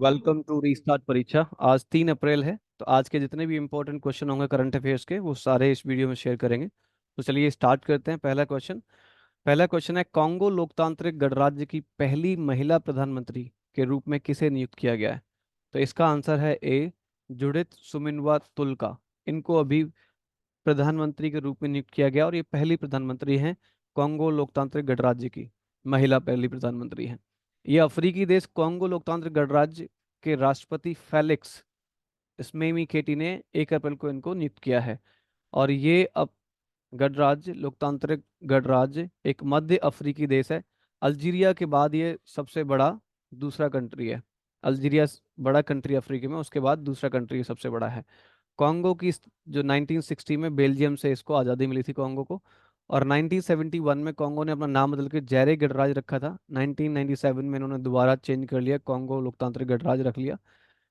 Welcome to restart परीक्षा। आज 3 अप्रैल है, तो आज के जितने भी इंपॉर्टेंट क्वेश्चन होंगे करंट अफेयर्स के वो सारे इस वीडियो में शेयर करेंगे। तो चलिए स्टार्ट करते हैं। पहला क्वेश्चन है, कांगो लोकतांत्रिक गणराज्य की पहली महिला प्रधानमंत्री के रूप में किसे नियुक्त किया गया है? तो इसका आंसर है ए, जुडिथ सुमिनवा तुलका। इनको अभी प्रधानमंत्री के रूप में नियुक्त किया गया और ये पहली प्रधानमंत्री हैं कांगो लोकतांत्रिक गणराज्य की। महिला पहली प्रधानमंत्री हैं। ये अफ्रीकी देश कांगो लोकतांत्रिक गणराज्य के राष्ट्रपति फेलिक्स स्मेमी ने 1 अप्रैल को इनको नियुक्त किया है। और ये अब गणराज्य लोकतांत्रिक गणराज्य एक मध्य अफ्रीकी देश है। अल्जीरिया के बाद ये सबसे बड़ा दूसरा कंट्री है। अल्जीरिया बड़ा कंट्री अफ्रीका में, उसके बाद दूसरा कंट्री सबसे बड़ा है। कॉन्गो की जो 1960 में बेल्जियम से इसको आज़ादी मिली थी कॉन्गो को। और 1971 में कॉन्गो ने अपना नाम बदल के जैरे गणराज्य रखा था। 1997 में इन्होंने दोबारा चेंज कर लिया, कॉन्गो लोकतांत्रिक गणराज्य रख लिया।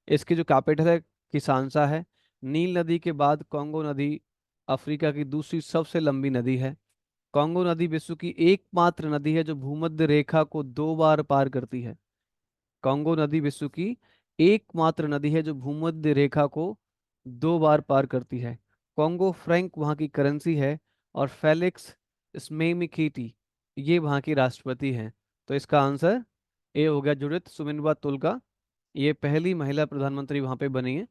इसकी जो कैपिटल है किसानसा है। नील नदी के बाद कॉन्गो नदी अफ्रीका की दूसरी सबसे लंबी नदी है। कॉन्गो नदी विश्व की एकमात्र नदी है जो भूमध्य रेखा को 2 बार पार करती है। कांगो नदी विश्व की एकमात्र नदी है जो भूमध्य रेखा को 2 बार पार करती है। कॉन्गो फ्रैंक वहाँ की करेंसी है। और फेलिक्स स्मेमिकिटी ये वहाँ की राष्ट्रपति हैं। तो इसका आंसर ए हो गया, जुडिथ सुमिनवा तुलका। ये पहली महिला प्रधानमंत्री वहाँ पे बनी है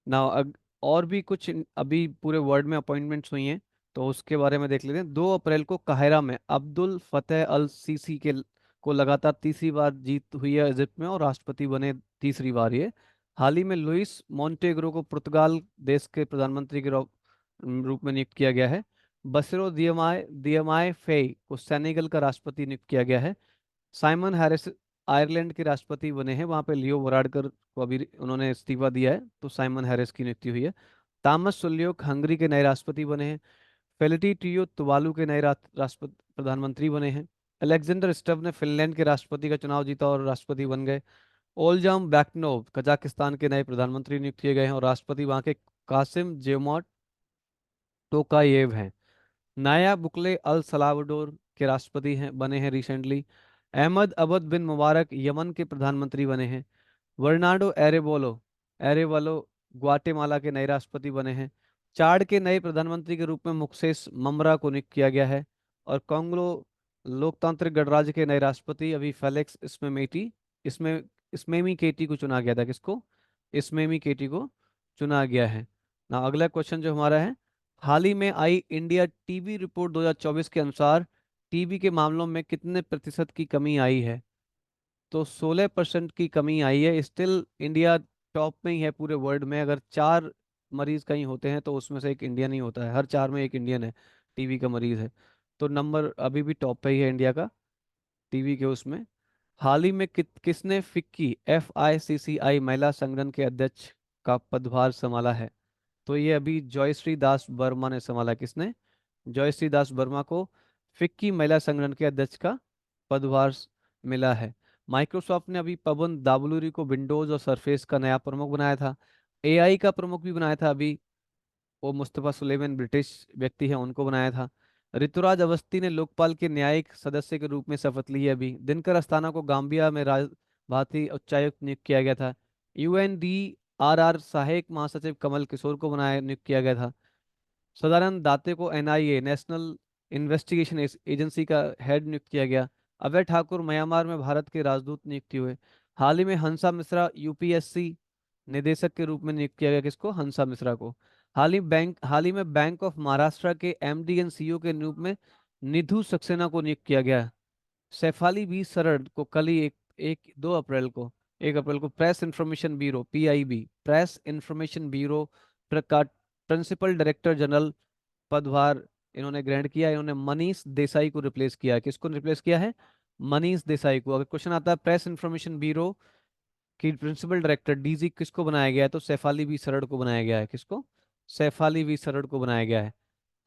ना। और भी कुछ अभी पूरे वर्ल्ड में अपॉइंटमेंट्स हुई हैं, तो उसके बारे में देख लेते हैं। 2 अप्रैल को काहिरा में अब्दुल फतेह अल सीसी को लगातार तीसरी बार जीत हुई है इजिप्ट में, और राष्ट्रपति बने तीसरी बार ये। हाल ही में लुइस मोंटेग्रो को पुर्तगाल देश के प्रधानमंत्री के रूप में नियुक्त किया गया है। बसिरो दियमाय दियमाय फेई को सेनेगल का राष्ट्रपति नियुक्त किया गया है। साइमन हैरिस आयरलैंड के राष्ट्रपति बने हैं। वहां पे लियो वराडकर को अभी उन्होंने इस्तीफा दिया है, तो साइमन हैरिस की नियुक्ति हुई है। तामस सुल्योक हंगरी के नए राष्ट्रपति बने हैं। फेलिटी टियो तुवालू के नए राष्ट्रपति प्रधानमंत्री बने हैं। अलेक्जेंडर स्टव ने फिनलैंड के राष्ट्रपति का चुनाव जीता और राष्ट्रपति बन गए। ओलजाम बैकनोव कजाकिस्तान के नए प्रधानमंत्री नियुक्त किए गए हैं और राष्ट्रपति वहां के कासिम जेमोट टोकायेव हैं। नाया बुकले अल सलावडोर के राष्ट्रपति हैं बने हैं रिसेंटली। अहमद अबद बिन मुबारक यमन के प्रधानमंत्री बने हैं। वर्नाडो एरेवालो ग्वाटेमाला के नए राष्ट्रपति बने हैं। चाड के नए प्रधानमंत्री के रूप में मुक्सेस ममरा को नियुक्त किया गया है। और कांगो लोकतांत्रिक गणराज्य के नए राष्ट्रपति अभी फेलिक्स इसमें इसमेमी केटी को चुना गया था। किसको? इसमेमी केटी को चुना गया है ना। अगला क्वेश्चन जो हमारा है, हाल ही में आई इंडिया टीबी रिपोर्ट 2024 के अनुसार टीबी के मामलों में कितने प्रतिशत की कमी आई है? तो 16% की कमी आई है। स्टिल इंडिया टॉप में ही है पूरे वर्ल्ड में। अगर 4 मरीज कहीं होते हैं तो उसमें से एक इंडियन ही होता है। हर 4 में एक इंडियन है टीबी का मरीज है। तो नंबर अभी भी टॉप पे ही है इंडिया का टीबी के उसमें। हाल ही में किसने FICCI महिला संगठन के अध्यक्ष का पदभार संभाला है? तो ये अभी जयश्री दास वर्मा ने संभाला। किसने? जयश्री दास वर्मा को फिक्की महिला संगठन के अध्यक्ष का पदभार मिला है। माइक्रोसॉफ्ट ने अभी पवन दावलूरी को विंडोज और सरफेस का नया प्रमुख बनाया था। एआई का प्रमुख भी बनाया था अभी, वो मुस्तफा सुलेमान ब्रिटिश व्यक्ति है, उनको बनाया था। ऋतुराज अवस्थी ने लोकपाल के न्यायिक सदस्य के रूप में शपथ ली है अभी। दिनकर अस्थाना को गाम्बिया में भारतीय उच्चायुक्त नियुक्त किया गया था। UNDRR सहायक महासचिव कमल किशोर को बनाया नियुक्त किया गया था। सदानंद दाते को NIA नेशनल इन्वेस्टिगेशन एजेंसी का हेड नियुक्त किया गया। अभय ठाकुर म्यांमार में भारत के राजदूत नियुक्त हुए। हाल ही में हंसा मिश्रा UPSC निदेशक के रूप में नियुक्त किया गया। किसको? हंसा मिश्रा को। हाल ही में बैंक ऑफ महाराष्ट्र के MD एंड CEO के रूप में निधु सक्सेना को नियुक्त किया गया। शेफाली बी सरड़ को कल ही 1 अप्रैल को प्रेस इंफॉर्मेशन ब्यूरो का प्रिंसिपल डायरेक्टर जनरल पदभार इन्होंने ग्रहण किया। इन्होंने मनीष देसाई को रिप्लेस किया है। किसको रिप्लेस किया है? मनीष देसाई को। अगर क्वेश्चन आता है प्रेस इंफॉर्मेशन ब्यूरो की प्रिंसिपल डायरेक्टर DG किसको बनाया गया है, तो सैफाली वी सरड़ को बनाया गया है। किसको? सैफाली वी सरड़ को बनाया गया है।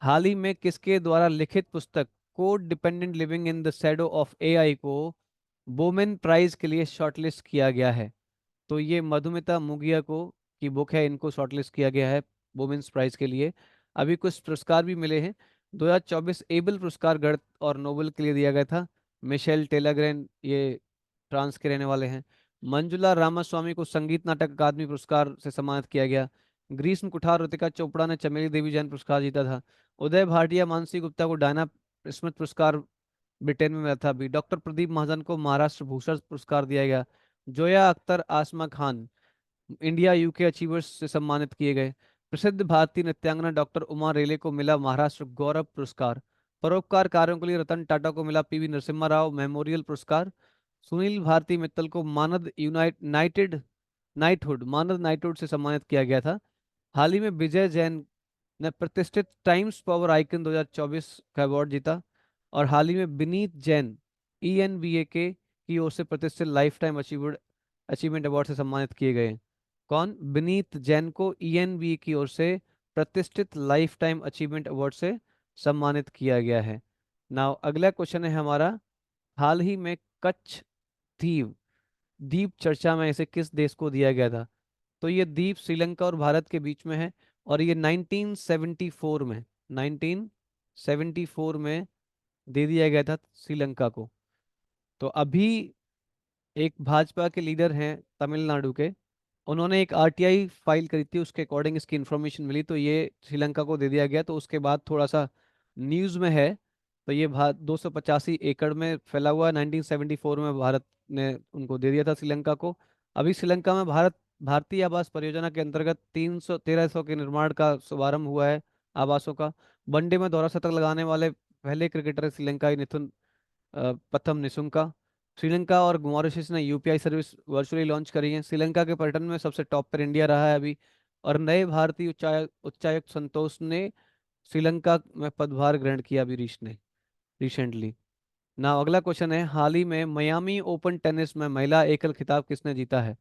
हाल ही में किसके द्वारा लिखित पुस्तक code dependent living in the shadow of AI को बोमेन प्राइज के लिए शॉर्टलिस्ट किया गया है? तो ये मधुमिता मुगिया को की बुक है, इनको शॉर्टलिस्ट किया गया है वुमेन्स प्राइज के लिए। अभी कुछ पुरस्कार भी मिले हैं। 2024 एबल पुरस्कार गणित और नोबेल के लिए दिया गया था। मिशेल टेलाग्रेन ये फ्रांस के रहने वाले हैं। मंजुला रामास्वामी को संगीत नाटक अकादमी पुरस्कार से सम्मानित किया गया। ग्रीष्म कुठार ऋतिका चोपड़ा ने चमेली देवी जैन पुरस्कार जीता था। उदय भाटिया मानसी गुप्ता को डायना स्मिथ पुरस्कार ब्रिटेन में मिला था। अभी डॉक्टर प्रदीप महाजन को महाराष्ट्र भूषण पुरस्कार दिया गया। जोया अख्तर आसमा खान इंडिया यूके अचीवर्स से सम्मानित किए गए। प्रसिद्ध भारतीय नृत्यांगना डॉक्टर उमा रेले को मिला महाराष्ट्र गौरव पुरस्कार। परोपकार कार्यों के लिए रतन टाटा को मिला पीवी नरसिम्हा राव मेमोरियल पुरस्कार। सुनील भारती मित्तल को मानद यूनाइटेड नाइटहुड मानद नाइटहुड से सम्मानित किया गया था। हाल ही में विजय जैन ने प्रतिष्ठित टाइम्स पावर आइकन 2024 का अवार्ड जीता। और हाल ही में विनीत जैन ईएनवीए के की ओर से प्रतिष्ठित लाइफ टाइम अचीवमेंट अवार्ड से सम्मानित किए गए। कौन? विनीत जैन को ईएनवीए की ओर से प्रतिष्ठित लाइफ टाइम अचीवमेंट अवार्ड से सम्मानित किया गया है। नाउ अगला क्वेश्चन है हमारा, हाल ही में कच्छ द्वीप द्वीप चर्चा में इसे किस देश को दिया गया था? तो ये द्वीप श्रीलंका और भारत के बीच में है और ये 1974 में दे दिया गया था श्रीलंका को। तो अभी एक भाजपा के लीडर हैं तमिलनाडु के, उन्होंने एक आरटीआई फाइल करी थी, उसके अकॉर्डिंग इसकी इन्फॉर्मेशन मिली तो ये श्रीलंका को दे दिया गया। तो उसके बाद थोड़ा सा न्यूज़ में है। तो ये 285 एकड़ में फैला हुआ है। 1974 में भारत ने उनको दे दिया था श्रीलंका को। अभी श्रीलंका में भारतीय आवास परियोजना के अंतर्गत 1300 के निर्माण का शुभारंभ हुआ है आवासों का। वनडे में दोहरा शतक लगाने वाले पहले क्रिकेटर श्रीलंकाई मिथुन प्रथम निशुंका। श्रीलंका और मॉरिशस ने यूपीआई सर्विस वर्चुअली लॉन्च करी है। श्रीलंका के पर्यटन में सबसे टॉप पर इंडिया रहा है अभी। और नए भारतीय उच्चायुक्त संतोष ने श्रीलंका में पदभार ग्रहण किया अभी रिसेंटली। ना अगला क्वेश्चन है, हाल ही में मियामी ओपन टेनिस में महिला एकल खिताब किसने जीता है?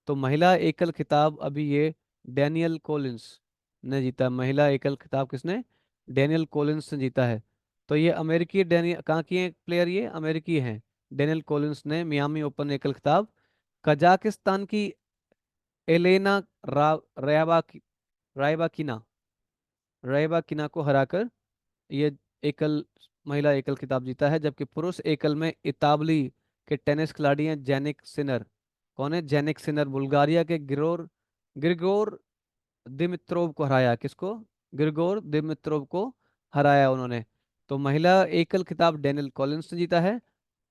तो महिला एकल खिताब अभी ये डैनियल कोलिंस ने जीता। महिला एकल खिताब किसने? डैनियल कोलिंस ने जीता है। तो ये अमेरिकी डैनियल कहाँ की है प्लेयर? ये अमेरिकी हैं। डैनियल कोलिंस ने मियामी ओपन एकल खिताब कजाकिस्तान की एलेना रायबाकिना रायबाकिना को हराकर ये एकल महिला एकल खिताब जीता है। जबकि पुरुष एकल में इतावली के टेनिस खिलाड़ी हैं जेनिक सिनर। कौन है? जेनिक सिनर बुल्गारिया के ग्रिगोर दिमित्रोव को हराया। किसको? ग्रिगोर दिमित्रोव को हराया उन्होंने। तो महिला एकल खिताब डेनियल कॉलिंस ने जीता है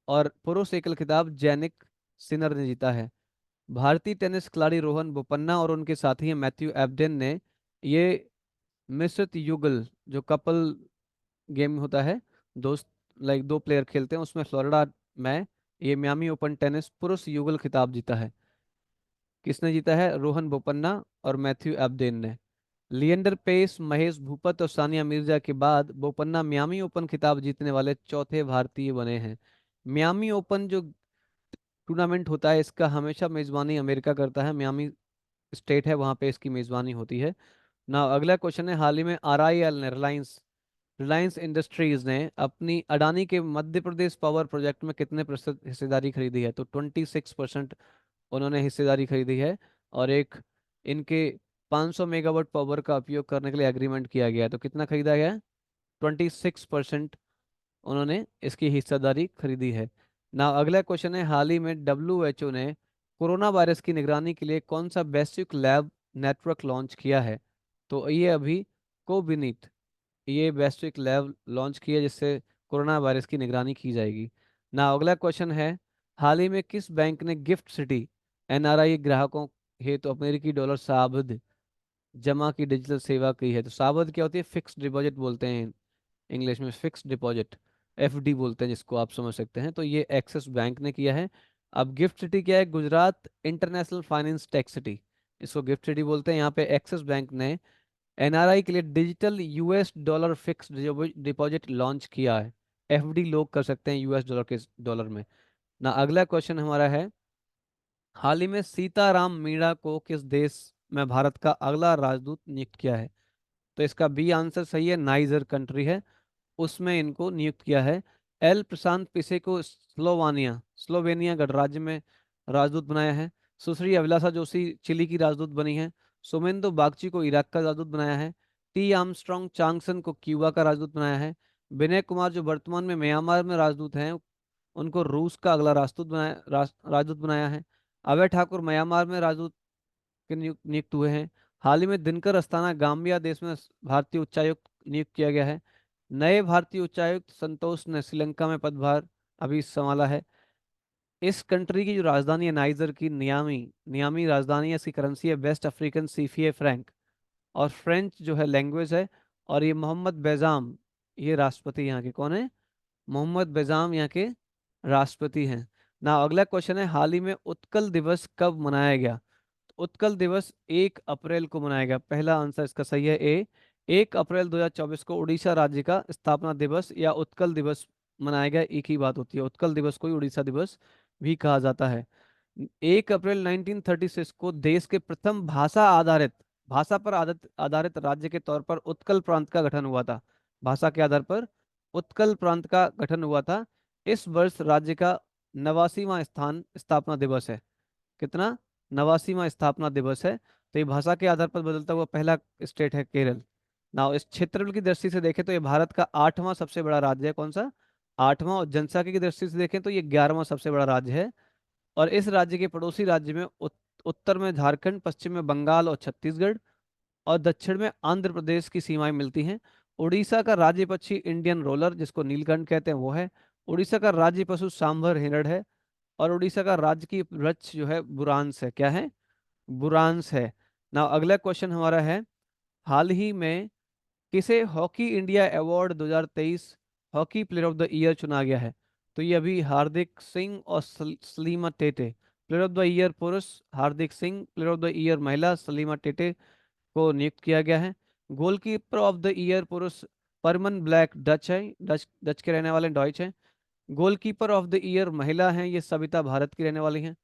और पुरुष एकल खिताब जेनिक सिनर ने जीता है। भारतीय टेनिस खिलाड़ी रोहन बोपन्ना और उनके साथी हैं मैथ्यू एबडेन ने ये मिश्रित युगल जो कपल गेम होता है, दोस्त लाइक दो प्लेयर खेलते हैं, उसमें फ्लोरिडा में ये मियामी ओपन टेनिस पुरुष युगल खिताब जीता है। किसने जीता है? रोहन बोपन्ना और मैथ्यू एबडेन ने। लिएंडर पेस, महेश भूपत और सानिया मिर्जा के बाद बोपन्ना मियामी ओपन खिताब जीतने वाले चौथे भारतीय बने हैं। मियामी ओपन जो टूर्नामेंट होता है इसका हमेशा मेजबानी अमेरिका करता है। मियामी स्टेट है वहां पे इसकी मेजबानी होती है। ना अगला क्वेश्चन है, हाल ही में आरआईएल ने रिलायंस रिलायंस इंडस्ट्रीज ने अपनी अडानी के मध्य प्रदेश पावर प्रोजेक्ट में कितने प्रतिशत हिस्सेदारी खरीदी है? तो 26% उन्होंने हिस्सेदारी खरीदी है। और एक इनके 500 मेगावाट पावर का उपयोग करने के लिए एग्रीमेंट किया गया है। तो कितना खरीदा गया है? 26% उन्होंने इसकी हिस्सेदारी खरीदी है। ना अगला क्वेश्चन है, हाल ही में डब्ल्यूएचओ ने कोरोना वायरस की निगरानी के लिए कौन सा वैश्विक लैब नेटवर्क लॉन्च किया है? तो ये अभी कोविनीट ये वैश्विक लैब लॉन्च किया जिससे कोरोना वायरस की निगरानी की जाएगी। ना अगला क्वेश्चन है, हाल ही में किस बैंक ने गिफ्ट सिटी एनआरआई ग्राहकों हेतु अमेरिकी डॉलर सावधि जमा की डिजिटल सेवा की है? तो सावधि क्या होती है? फिक्स डिपॉजिट बोलते हैं इंग्लिश में, फिक्स डिपॉजिट एफडी बोलते हैं जिसको आप समझ सकते हैं। तो ये एक्सिस बैंक ने किया है। अब गिफ्ट सिटी क्या है? Gujarat international finance tech city, इसको गिफ्ट सिटी बोलते हैं। यहाँ पे एक्सिस बैंक ने एनआरआई के लिए digital US dollar fix deposit launch किया है। एफडी लोग कर सकते हैं यूएस डॉलर के डॉलर में। ना अगला क्वेश्चन हमारा है, हाल ही में सीताराम मीणा को किस देश में भारत का अगला राजदूत नियुक्त किया है? तो इसका बी आंसर सही है, नाइजर कंट्री है, उसमें इनको नियुक्त किया है। एल प्रशांत पिसे को स्लोवेनिया गणराज्य में राजदूत बनाया है। सुश्री अभिलाषा जोशी चिली की राजदूत बनी है। सोमेंदो बागची को इराक का राजदूत बनाया है। टी आर्मस्ट्रॉन्ग चांगसन को क्यूबा का राजदूत बनाया है। विनय कुमार जो वर्तमान में म्यांमार में राजदूत हैं उनको रूस का अगला राजदूत बनाया है। अभय ठाकुर म्यांमार में राजदूत के नियुक्त हुए हैं। हाल ही में दिनकर अस्थाना गाम्बिया देश में भारतीय उच्चायुक्त नियुक्त किया गया है। नए भारतीय उच्चायुक्त संतोष ने श्रीलंका में पदभार अभी संभाला है। इस कंट्री की जो राजधानी है नाइजर की नियामी, नियामी राजधानी है, इसकी करेंसी है वेस्ट अफ्रीकन सीफीए फ्रैंक, और फ्रेंच जो है लैंग्वेज है। और ये मोहम्मद बेजाम, ये राष्ट्रपति यहाँ के कौन है? मोहम्मद बेजाम यहाँ के राष्ट्रपति हैं। ना अगला क्वेश्चन है, हाल ही में उत्कल दिवस कब मनाया गया? तो उत्कल दिवस 1 अप्रैल को मनाया गया। पहला आंसर इसका सही है ए। 1 अप्रैल 2024 को उड़ीसा राज्य का स्थापना दिवस या उत्कल दिवस मनाया गया। एक ही बात होती है, उत्कल दिवस को ही उड़ीसा दिवस भी कहा जाता है। 1 अप्रैल 1936 को देश के प्रथम भाषा पर आधारित आधारित राज्य के तौर पर उत्कल प्रांत का गठन हुआ था। भाषा के आधार पर उत्कल प्रांत का गठन हुआ था। इस वर्ष राज्य का 89वां स्थापना दिवस है। कितना? 89वां स्थापना दिवस है। तो ये भाषा के आधार पर बदलता हुआ पहला स्टेट है केरल। ना इस क्षेत्रफल की दृष्टि से देखें तो ये भारत का 8वां सबसे बड़ा राज्य है। कौन सा? 8वां। और जनसंख्या की दृष्टि से देखें तो ये 11वां सबसे बड़ा राज्य है। और इस राज्य के पड़ोसी राज्य में उत्तर में झारखंड, पश्चिम में बंगाल और छत्तीसगढ़, और दक्षिण में आंध्र प्रदेश की सीमाएं मिलती हैं। उड़ीसा का राज्य पक्षी इंडियन रोलर, जिसको नीलकंठ कहते हैं, वो है। उड़ीसा का राज्य पशु सांभर हिरण है। और उड़ीसा का राज्य की वृक्ष जो है बुरांस है। क्या है? बुरांस है। ना अगला क्वेश्चन हमारा है, हाल ही में किसे hockey India award 2023 hockey player of the year चुना गया है? तो ये अभी हार्दिक सिंह और Salima Tete. Player of the year पुरुष Hardik Singh, player of the year महिला सलीमा टेटे को नियुक्त किया गया है। गोलकीपर ऑफ द ईयर पुरुष परमन ब्लैक डच है, डच डच के रहने वाले, डॉइच हैं। गोलकीपर ऑफ द ईयर महिला हैं, ये सविता भारत की रहने वाली हैं।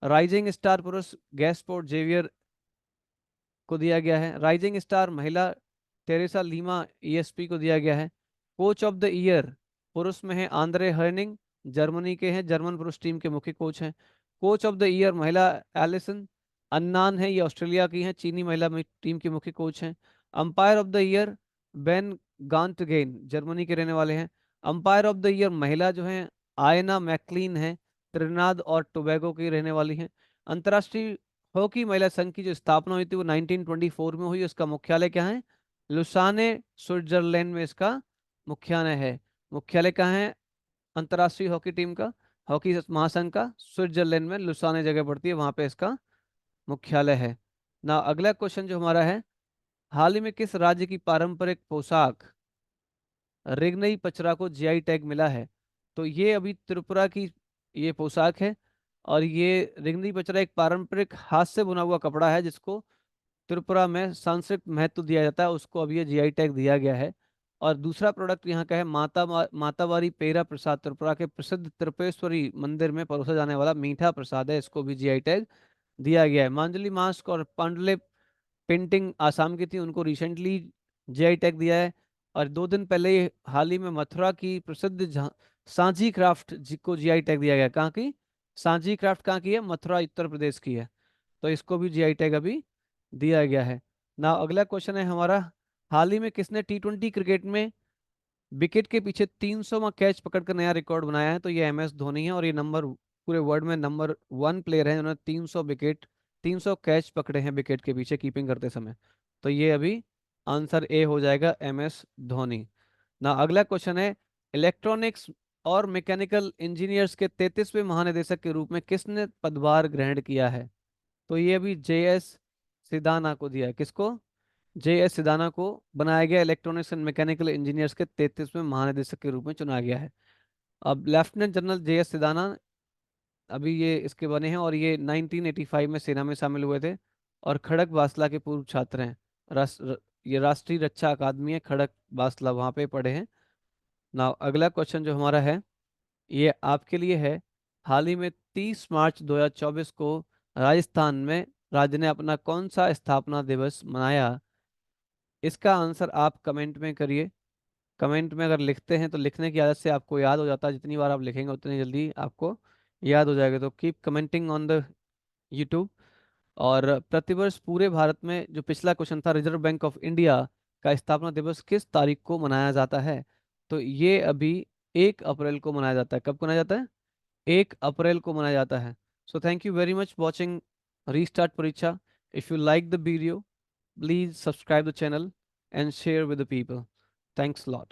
राइजिंग स्टार पुरुष गैस्पोर्ट जेवियर को दिया गया है। राइजिंग स्टार महिला टेरेसा लीमा ईएसपी को दिया गया है। कोच ऑफ द ईयर पुरुष में है आंद्रे हर्निंग, जर्मनी के हैं, जर्मन पुरुष टीम के मुख्य कोच हैं। कोच ऑफ द ईयर महिला एलिसन अन्नान है, ये ऑस्ट्रेलिया की हैं, चीनी महिला टीम के मुख्य कोच हैं। Umpire of the year Ben Göntgen, Germany के रहने वाले हैं। अंपायर ऑफ द ईयर महिला जो है आयना मैकलीन है, त्रिनाद और टोबैगो की रहने वाली हैं। अंतर्राष्ट्रीय हॉकी महिला संघ की जो स्थापना हुई थी वो 1924 में हुई। उसका मुख्यालय क्या है? लुसाने, स्विट्जरलैंड में इसका मुख्यालय है। मुख्यालय कहाँ है अंतर्राष्ट्रीय हॉकी टीम का, हॉकी महासंघ का? स्विट्जरलैंड में लुसाने जगह पड़ती है, वहां पे इसका मुख्यालय है। ना अगला क्वेश्चन जो हमारा है, हाल ही में किस राज्य की पारंपरिक पोशाक रेगनई पचरा को जीआई टैग मिला है? तो ये अभी त्रिपुरा की ये पोशाक है। और ये रेगनई पचरा एक पारंपरिक हाथ से बुना हुआ कपड़ा है, जिसको त्रिपुरा में सांस्कृतिक महत्व दिया जाता है, उसको अभी ये जीआई टैग दिया गया है। और दूसरा प्रोडक्ट यहाँ का है मातावारी पेरा प्रसाद, त्रिपुरा के प्रसिद्ध त्रिपुरेश्वरी मंदिर में परोसा जाने वाला मीठा प्रसाद है, इसको भी जीआई टैग दिया गया है। मांजली मास्क और पांडले पेंटिंग आसाम की थी, उनको रिसेंटली जीआई टैग दिया है। और 2 दिन पहले हाल ही में मथुरा की प्रसिद्ध सांची क्राफ्ट को जीआई टैग दिया गया। कहाँ की सांची क्राफ्ट? कहाँ की है? मथुरा, उत्तर प्रदेश की है। तो इसको भी जीआई टैग अभी दिया गया है। ना अगला क्वेश्चन है हमारा, हाल ही में किसने टी20 क्रिकेट में विकेट के पीछे 300वां कैच पकड़कर नया रिकॉर्ड बनाया है? तो ये एमएस धोनी है, और ये पूरे वर्ल्ड में नंबर 1 प्लेयर है जिन्होंने 300 कैच पकड़े हैं विकेट के पीछे कीपिंग करते समय। तो ये अभी आंसर ए हो जाएगा, एमएस धोनी। ना अगला क्वेश्चन है, इलेक्ट्रॉनिक्स और मैकेनिकल इंजीनियर्स के 33वें महानिदेशक के रूप में किसने पदभार ग्रहण किया है? तो ये अभी जेएस सिदाना को दिया है। किसको? जेएस सिदाना को बनाया गया इलेक्ट्रॉनिक्स एंड मैकेनिकल इंजीनियर्स के 33वें महानिदेशक के रूप में चुना गया है। अब लेफ्टिनेंट जनरल जेएस सिदाना अभी ये इसके बने हैं, और ये 1985 में सेना में शामिल हुए थे, और खड़क बासला के पूर्व छात्र हैं। ये राष्ट्रीय रक्षा अकादमी है खड़क बासला, वहाँ पे पढ़े हैं। ना अगला क्वेश्चन जो हमारा है ये आपके लिए है, हाल ही में 30 मार्च 2024 को राजस्थान में राज्य ने अपना कौन सा स्थापना दिवस मनाया? इसका आंसर आप कमेंट में करिए। कमेंट में अगर लिखते हैं तो लिखने की आदत से आपको याद हो जाता है, जितनी बार आप लिखेंगे उतनी जल्दी आपको याद हो जाएगा। तो keep commenting on the YouTube. और प्रतिवर्ष पूरे भारत में जो पिछला क्वेश्चन था, रिजर्व बैंक ऑफ इंडिया का स्थापना दिवस किस तारीख को मनाया जाता है? तो ये अभी 1 अप्रैल को मनाया जाता है। कब को मनाया जाता है? 1 अप्रैल को मनाया जाता है। So thank you very much watching Restart Pariksha. If you like the video, please subscribe the channel and share with the people. Thanks a lot.